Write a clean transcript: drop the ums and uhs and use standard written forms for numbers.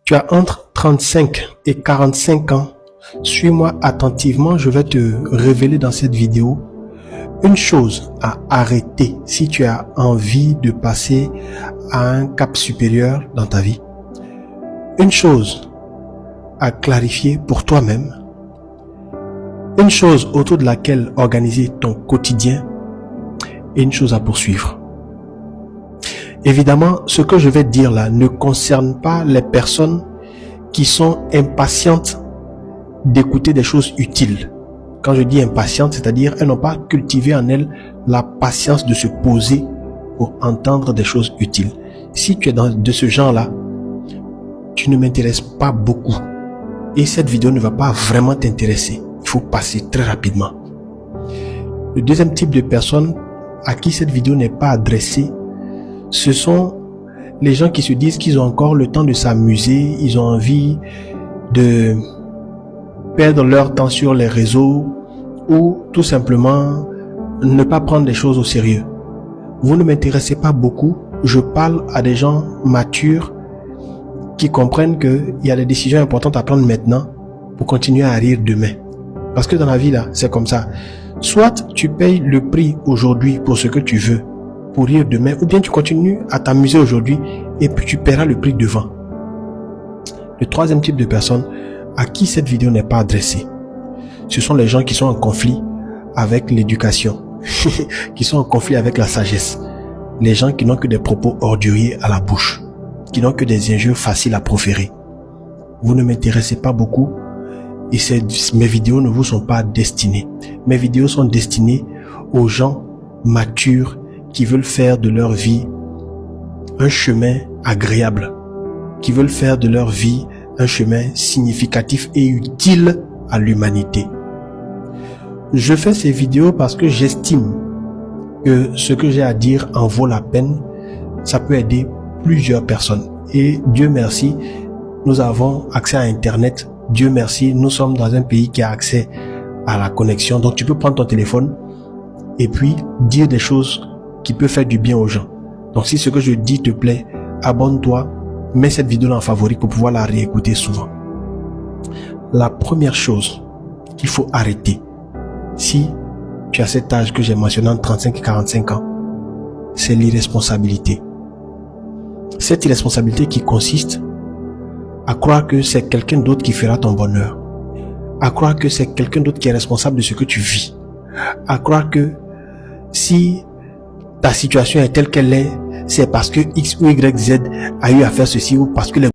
Tu as entre 35 et 45 ans. Suis-moi attentivement, je vais te révéler dans cette vidéo une chose à arrêter si tu as envie de passer à un cap supérieur dans ta vie. Une chose à clarifier pour toi-même. Une chose autour de laquelle organiser ton quotidien et une chose à poursuivre. Évidemment, ce que je vais dire là ne concerne pas les personnes qui sont impatientes d'écouter des choses utiles. Quand je dis impatientes, c'est-à-dire elles n'ont pas cultivé en elles la patience de se poser pour entendre des choses utiles. Si tu es de ce genre-là, tu ne m'intéresses pas beaucoup et cette vidéo ne va pas vraiment t'intéresser. Il faut passer très rapidement. Le deuxième type de personnes à qui cette vidéo n'est pas adressée, ce sont les gens qui se disent qu'ils ont encore le temps de s'amuser, ils ont envie de perdre leur temps sur les réseaux ou tout simplement ne pas prendre les choses au sérieux. Vous ne m'intéressez pas beaucoup, je parle à des gens matures qui comprennent qu'il y a des décisions importantes à prendre maintenant pour continuer à rire demain. Parce que dans la vie là, c'est comme ça. Soit tu payes le prix aujourd'hui pour ce que tu veux, pour rire demain, ou bien tu continues à t'amuser aujourd'hui et puis tu paieras le prix devant. Le troisième type de personnes à qui cette vidéo n'est pas adressée, ce sont les gens qui sont en conflit avec l'éducation, qui sont en conflit avec la sagesse, les gens qui n'ont que des propos orduriers à la bouche, qui n'ont que des injures faciles à proférer. Vous ne m'intéressez pas beaucoup et mes vidéos ne vous sont pas destinées. Mes vidéos sont destinées aux gens matures qui veulent faire de leur vie un chemin agréable, qui veulent faire de leur vie un chemin significatif et utile à l'humanité. Je fais ces vidéos parce que j'estime que ce que j'ai à dire en vaut la peine. Ça peut aider plusieurs personnes. Et Dieu merci, nous avons accès à Internet. Dieu merci, nous sommes dans un pays qui a accès à la connexion. Donc tu peux prendre ton téléphone et puis dire des choses qui peuvent faire du bien aux gens. Donc si ce que je dis te plaît, abonne-toi, mets cette vidéo en favori pour pouvoir la réécouter souvent. La première chose qu'il faut arrêter, si tu as cet âge que j'ai mentionné entre 35 et 45 ans, c'est l'irresponsabilité. Cette irresponsabilité qui consiste à croire que c'est quelqu'un d'autre qui fera ton bonheur, à croire que c'est quelqu'un d'autre qui est responsable de ce que tu vis, à croire que si ta situation est telle qu'elle est, c'est parce que X ou Y, Z a eu à faire ceci ou parce que les